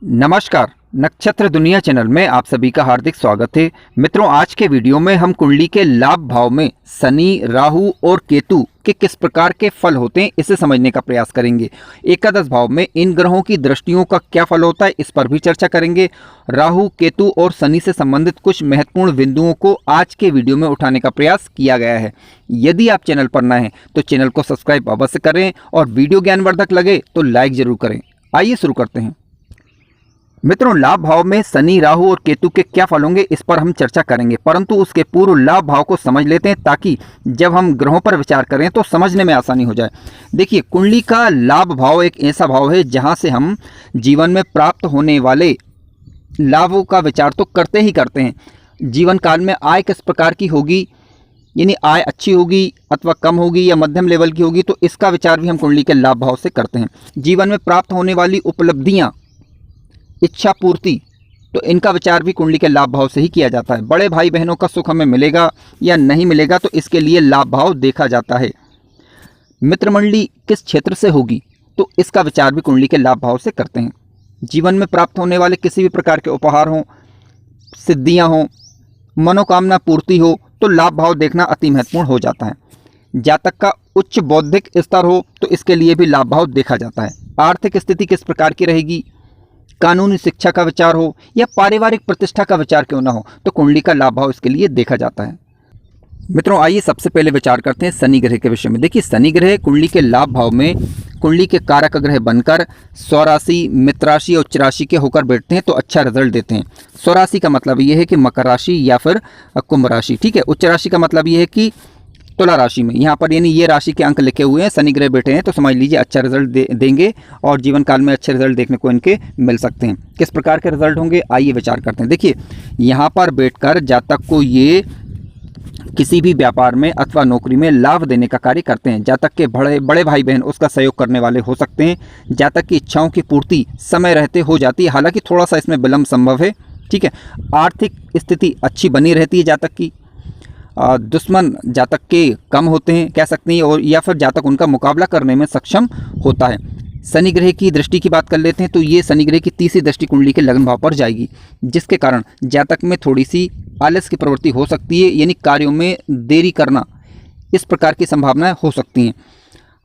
नमस्कार। नक्षत्र दुनिया चैनल में आप सभी का हार्दिक स्वागत है। मित्रों, आज के वीडियो में हम कुंडली के लाभ भाव में शनि, राहु और केतु के किस प्रकार के फल होते हैं इसे समझने का प्रयास करेंगे। एकादश भाव में इन ग्रहों की दृष्टियों का क्या फल होता है इस पर भी चर्चा करेंगे। राहु, केतु और शनि से संबंधित कुछ महत्वपूर्ण बिंदुओं को आज के वीडियो में उठाने का प्रयास किया गया है। यदि आप चैनल पर नए हैं तो चैनल को सब्सक्राइब अवश्य करें और वीडियो ज्ञानवर्धक लगे तो लाइक जरूर करें। आइए शुरू करते हैं। मित्रों, लाभ भाव में शनि, राहु और केतु के क्या फल होंगे इस पर हम चर्चा करेंगे, परंतु उसके पूर्व लाभ भाव को समझ लेते हैं ताकि जब हम ग्रहों पर विचार करें तो समझने में आसानी हो जाए। देखिए, कुंडली का लाभ भाव एक ऐसा भाव है जहां से हम जीवन में प्राप्त होने वाले लाभों का विचार तो करते ही करते हैं। जीवन काल में आय किस प्रकार की होगी, यानी आय अच्छी होगी अथवा कम होगी या मध्यम लेवल की होगी, तो इसका विचार भी हम कुंडली के लाभ भाव से करते हैं। जीवन में प्राप्त होने वाली उपलब्धियाँ, इच्छा पूर्ति, तो इनका विचार भी कुंडली के लाभ भाव से ही किया जाता है। बड़े भाई बहनों का सुख हमें मिलेगा या नहीं मिलेगा तो इसके लिए लाभ भाव देखा जाता है। मित्र मंडली किस क्षेत्र से होगी तो इसका विचार भी कुंडली के लाभ भाव से करते हैं। जीवन में प्राप्त होने वाले किसी भी प्रकार के उपहार हों, सिद्धियां हों, मनोकामना पूर्ति हो तो लाभ भाव देखना अति महत्वपूर्ण हो जाता है। जातक का उच्च बौद्धिक स्तर हो तो इसके लिए भी लाभ भाव देखा जाता है। आर्थिक स्थिति किस प्रकार की रहेगी, कानूनी शिक्षा का विचार हो या पारिवारिक प्रतिष्ठा का विचार क्यों ना हो तो कुंडली का लाभ भाव इसके लिए देखा जाता है। मित्रों, आइए सबसे पहले विचार करते हैं शनि ग्रह के विषय में। देखिए, शनि ग्रह कुंडली के लाभ भाव में कुंडली के कारक ग्रह बनकर स्वराशि, मित्र राशि और उच्च राशि के होकर बैठते हैं तो अच्छा रिजल्ट देते हैं। स्वराशि का मतलब ये है कि मकर राशि या फिर कुंभ राशि, ठीक है। उच्च राशि का मतलब ये है कि तुला राशि में, यहाँ पर यानी ये राशि के अंक लिखे हुए हैं, शनि ग्रह बैठे हैं तो समझ लीजिए अच्छा रिजल्ट देंगे और जीवन काल में अच्छे रिजल्ट देखने को इनके मिल सकते हैं। किस प्रकार के रिजल्ट होंगे आइए विचार करते हैं। देखिए, यहाँ पर बैठकर जातक को ये किसी भी व्यापार में अथवा नौकरी में लाभ देने का कार्य करते हैं। जातक के बड़े भाई बहन उसका सहयोग करने वाले हो सकते हैं। जातक की इच्छाओं की पूर्ति समय रहते हो जाती है, हालांकि थोड़ा सा इसमें विलंब संभव है, ठीक है। आर्थिक स्थिति अच्छी बनी रहती है जातक की। दुश्मन जातक के कम होते हैं कह सकते हैं, और या फिर जातक उनका मुकाबला करने में सक्षम होता है। शनि ग्रह की दृष्टि की बात कर लेते हैं तो ये शनि ग्रह की तीसरी दृष्टि कुंडली के लग्न भाव पर जाएगी, जिसके कारण जातक में थोड़ी सी आलस की प्रवृत्ति हो सकती है, यानी कार्यों में देरी करना, इस प्रकार की संभावनाएं हो सकती हैं।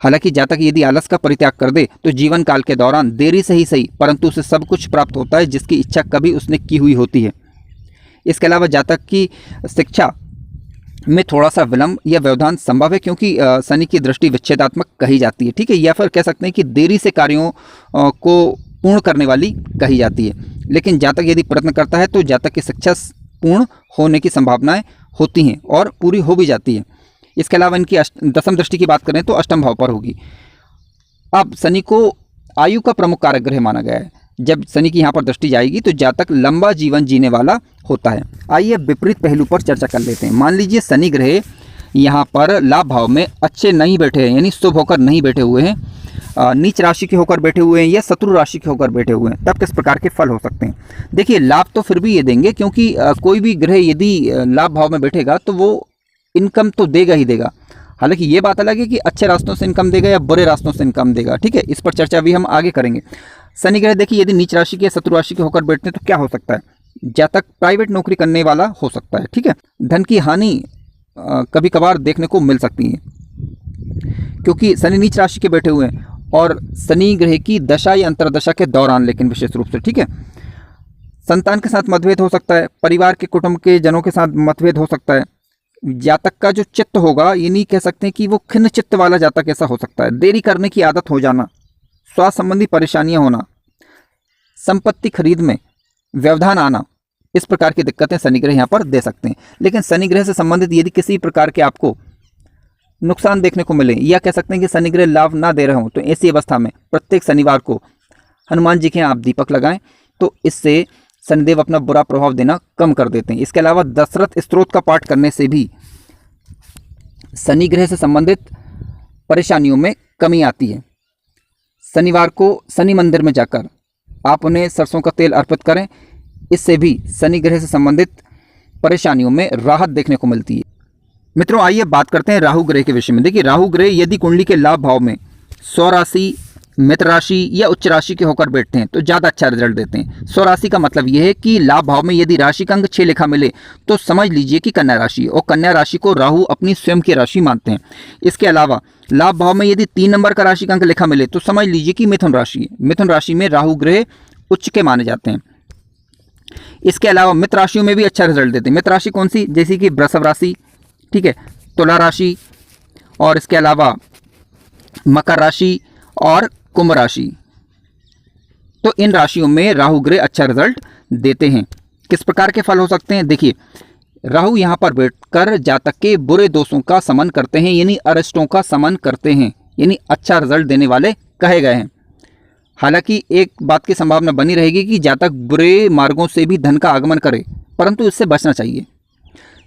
हालांकि जातक यदि आलस का परित्याग कर दे तो जीवन काल के दौरान देरी से ही सही परंतु उसे सब कुछ प्राप्त होता है जिसकी इच्छा कभी उसने की हुई होती है। इसके अलावा जातक की शिक्षा में थोड़ा सा विलंब या व्यवधान संभव है, क्योंकि शनि की दृष्टि विच्छेदात्मक कही जाती है, ठीक है, या फिर कह सकते हैं कि देरी से कार्यों को पूर्ण करने वाली कही जाती है। लेकिन जातक यदि प्रयत्न करता है तो जातक की शिक्षा पूर्ण होने की संभावनाएं होती हैं और पूरी हो भी जाती है। इसके अलावा इनकी दसम दृष्टि की बात करें तो अष्टम भाव पर होगी। अब शनि को आयु का प्रमुख कारक ग्रह माना गया है। जब शनि की यहाँ पर दृष्टि जाएगी तो जातक लंबा जीवन जीने वाला होता है। आइए विपरीत पहलू पर चर्चा कर लेते हैं। मान लीजिए शनि ग्रह यहाँ पर लाभ भाव में अच्छे नहीं बैठे हैं, यानी शुभ होकर नहीं बैठे हुए हैं, नीच राशि के होकर बैठे हुए हैं या शत्रु राशि के होकर बैठे हुए हैं, तब किस प्रकार के फल हो सकते हैं। देखिए, लाभ तो फिर भी ये देंगे, क्योंकि कोई भी ग्रह यदि लाभ भाव में बैठेगा तो वो इनकम तो देगा ही देगा। हालांकि ये बात अलग है कि अच्छे रास्तों से इनकम देगा या बुरे रास्तों से इनकम देगा, ठीक है। इस पर चर्चा भी हम आगे करेंगे। शनि ग्रह देखिए यदि नीच राशि के शत्रु राशि के होकर बैठते हैं तो क्या हो सकता है। जातक प्राइवेट नौकरी करने वाला हो सकता है, ठीक है। धन की हानि कभी कभार देखने को मिल सकती है, क्योंकि शनि नीच राशि के बैठे हुए हैं और शनि ग्रह की दशा या अंतरदशा के दौरान, लेकिन विशेष रूप से, ठीक है। संतान के साथ मतभेद हो सकता है, परिवार के कुटुंब के जनों के साथ मतभेद हो सकता है। जातक का जो चित्त होगा, ये नहीं कह सकते कि वो खिन्न चित्त वाला जातक ऐसा हो सकता है। देरी करने की आदत हो जाना, स्वास्थ्य संबंधी परेशानियां होना, संपत्ति खरीद में व्यवधान आना, इस प्रकार की दिक्कतें शनि ग्रह यहाँ पर दे सकते हैं। लेकिन शनि ग्रह से संबंधित यदि किसी प्रकार के आपको नुकसान देखने को मिले या कह सकते हैं कि शनि ग्रह लाभ ना दे रहे हों तो ऐसी अवस्था में प्रत्येक शनिवार को हनुमान जी के यहाँ आप दीपक लगाएं तो इससे शनिदेव अपना बुरा प्रभाव देना कम कर देते हैं। इसके अलावा दशरथ स्तोत्र का पाठ करने से भी शनि ग्रह से संबंधित परेशानियों में कमी आती है। शनिवार को शनि मंदिर में जाकर आप उन्हें सरसों का तेल अर्पित करें, इससे भी शनि ग्रह से संबंधित परेशानियों में राहत देखने को मिलती है। मित्रों, आइए बात करते हैं राहु ग्रह के विषय में। देखिए, राहु ग्रह यदि कुंडली के लाभ भाव में स्वराशि, मित्र राशि या उच्च राशि के होकर बैठते हैं तो ज़्यादा अच्छा रिजल्ट देते हैं। स्वराशि का मतलब यह है कि लाभ भाव में यदि राशि का अंक 6 लिखा मिले तो समझ लीजिए कि कन्या राशि, और कन्या राशि को राहु अपनी स्वयं की राशि मानते हैं। इसके अलावा लाभ भाव में यदि 3 नंबर का राशि का अंक लिखा मिले तो समझ लीजिए कि मिथुन राशि है। मिथुन राशि में राहु ग्रह उच्च के माने जाते हैं। इसके अलावा मित्र राशियों में भी अच्छा रिजल्ट देते हैं। मित्र राशि कौन सी, जैसे कि वृषभ राशि, ठीक है, तुला राशि, और इसके अलावा मकर राशि और कुंभ राशि। तो इन राशियों में राहु ग्रह अच्छा रिजल्ट देते हैं। किस प्रकार के फल हो सकते हैं, देखिए राहु यहाँ पर बैठकर जातक के बुरे दोषों का समन करते हैं, यानी अरिष्टों का समन करते हैं, यानी अच्छा रिजल्ट देने वाले कहे गए हैं। हालांकि एक बात की संभावना बनी रहेगी कि जातक बुरे मार्गों से भी धन का आगमन करे, परंतु इससे बचना चाहिए।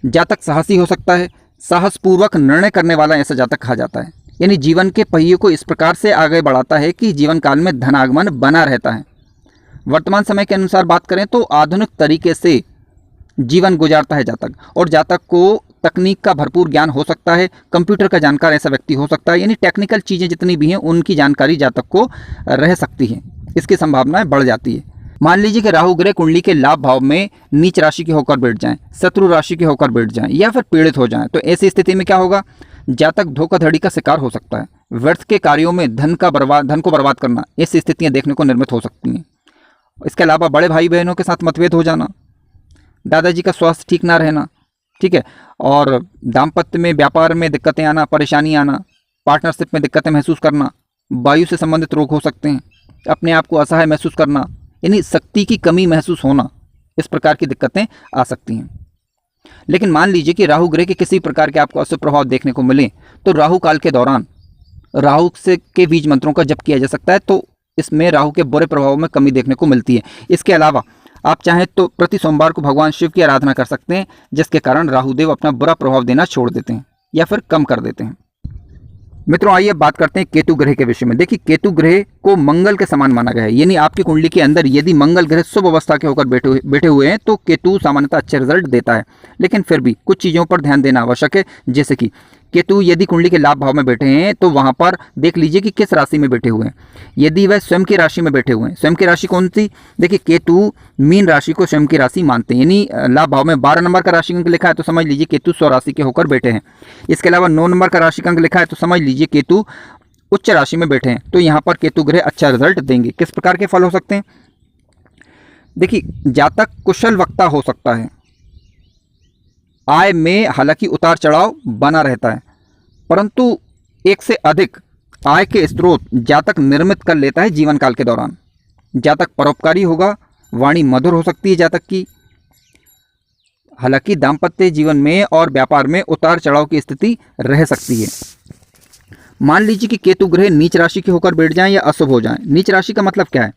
जातक साहसी हो सकता है, साहसपूर्वक निर्णय करने वाला ऐसा जातक कहा जाता है, यानी जीवन के पहिए को इस प्रकार से आगे बढ़ाता है कि जीवन काल में धन आगमन बना रहता है। वर्तमान समय के अनुसार बात करें तो आधुनिक तरीके से जीवन गुजारता है जातक, और जातक को तकनीक का भरपूर ज्ञान हो सकता है, कंप्यूटर का जानकार ऐसा व्यक्ति हो सकता है, यानी टेक्निकल चीज़ें जितनी भी हैं उनकी जानकारी जातक को रह सकती है, इसकी संभावनाएं बढ़ जाती है। मान लीजिए कि राहु ग्रह कुंडली के लाभ भाव में नीच राशि के होकर बैठ जाएं, शत्रु राशि के होकर बैठ जाएं, या फिर पीड़ित हो जाएं, तो ऐसी स्थिति में क्या होगा, जातक धोखाधड़ी का शिकार हो सकता है। व्यर्थ के कार्यों में धन को बर्बाद करना, ऐसी स्थितियां देखने को निर्मित हो सकती हैं। इसके अलावा बड़े भाई बहनों के साथ मतभेद हो जाना, दादाजी का स्वास्थ्य ठीक ना रहना, ठीक है, और दाम्पत्य में व्यापार में दिक्कतें आना, परेशानी आना, पार्टनरशिप में दिक्कतें महसूस करना, वायु से संबंधित रोग हो सकते हैं, अपने आप को असहाय महसूस करना, यानी शक्ति की कमी महसूस होना, इस प्रकार की दिक्कतें आ सकती हैं। लेकिन मान लीजिए कि राहु ग्रह के किसी प्रकार के आपको अशुभ प्रभाव देखने को मिले तो राहु काल के दौरान राहु से के बीज मंत्रों का जप किया जा सकता है, तो इसमें राहु के बुरे प्रभावों में कमी देखने को मिलती है। इसके अलावा आप चाहें तो प्रति सोमवार को भगवान शिव की आराधना कर सकते हैं, जिसके कारण राहुदेव अपना बुरा प्रभाव देना छोड़ देते हैं या फिर कम कर देते हैं। मित्रों, आइए बात करते हैं केतु ग्रह के विषय में। देखिए केतु ग्रह को मंगल के समान माना गया है, यानी आपकी कुंडली के अंदर यदि मंगल ग्रह शुभ अवस्था के होकर बैठे हुए हैं तो केतु सामान्यतः अच्छे रिजल्ट देता है। लेकिन फिर भी कुछ चीज़ों पर ध्यान देना आवश्यक है, जैसे कि केतु यदि कुंडली के लाभ भाव में बैठे हैं तो वहां पर देख लीजिए कि किस राशि में बैठे हुए हैं। यदि वह स्वयं की राशि में बैठे हुए हैं, स्वयं की राशि कौन सी, देखिए केतु मीन राशि को स्वयं की राशि मानते हैं, यानी लाभ भाव में 12 नंबर का राशि अंक लिखा है तो समझ लीजिए केतु स्वराशि के होकर बैठे हैं। इसके अलावा 9 नंबर का राशि अंक लिखा है तो समझ लीजिए केतु उच्च राशि में बैठे हैं, तो यहाँ पर केतु ग्रह अच्छा रिजल्ट देंगे। किस प्रकार के फल हो सकते हैं, देखिए जातक कुशल वक्ता हो सकता है, आय में हालांकि उतार चढ़ाव बना रहता है, परंतु एक से अधिक आय के स्रोत जातक निर्मित कर लेता है जीवन काल के दौरान। जातक परोपकारी होगा, वाणी मधुर हो सकती है जातक की। हालांकि दाम्पत्य जीवन में और व्यापार में उतार चढ़ाव की स्थिति रह सकती है। मान लीजिए कि केतु ग्रह नीच राशि के होकर बैठ जाएं या अशुभ हो जाएं। नीच राशि का मतलब क्या है,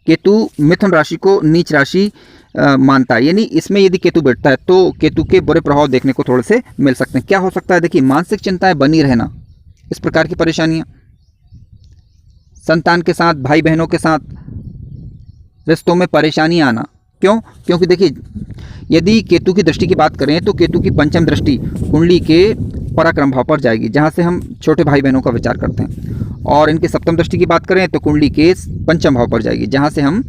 केतु मिथुन राशि को नीच राशि मानता है, यानी इसमें यदि केतु बैठता है तो केतु के बुरे प्रभाव देखने को थोड़े से मिल सकते हैं। क्या हो सकता है, देखिए मानसिक चिंताएं बनी रहना, इस प्रकार की परेशानियां, संतान के साथ, भाई बहनों के साथ रिश्तों में परेशानी आना। क्यों, क्योंकि देखिए यदि केतु की दृष्टि की बात करें तो केतु की पंचम दृष्टि कुंडली के पराक्रम भाव पर जाएगी, जहां से हम छोटे भाई बहनों का विचार करते हैं, और इनकी सप्तम दृष्टि की बात करें तो कुंडली के पंचम भाव पर जाएगी, जहां से हम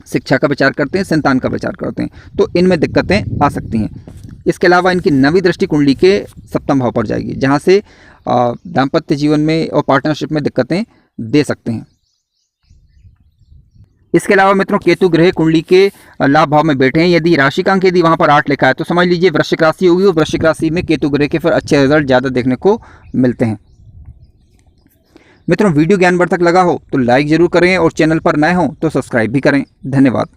शिक्षा का विचार करते हैं, संतान का विचार करते हैं, तो इनमें दिक्कतें आ सकती हैं। इसके अलावा इनकी नवी दृष्टि कुंडली के सप्तम भाव पर जाएगी, जहां से दाम्पत्य जीवन में और पार्टनरशिप में दिक्कतें दे सकते हैं। इसके अलावा मित्रों केतु ग्रह कुंडली के लाभ भाव में बैठे हैं, यदि राशि का अंक यदि वहां पर 8 लिखा है तो समझ लीजिए वृश्चिक राशि होगी, और वृश्चिक राशि में केतु ग्रह के फिर अच्छे रिजल्ट ज़्यादा देखने को मिलते हैं। मित्रों वीडियो ज्ञानवर्धक लगा हो तो लाइक जरूर करें, और चैनल पर नए हो तो सब्सक्राइब भी करें। धन्यवाद।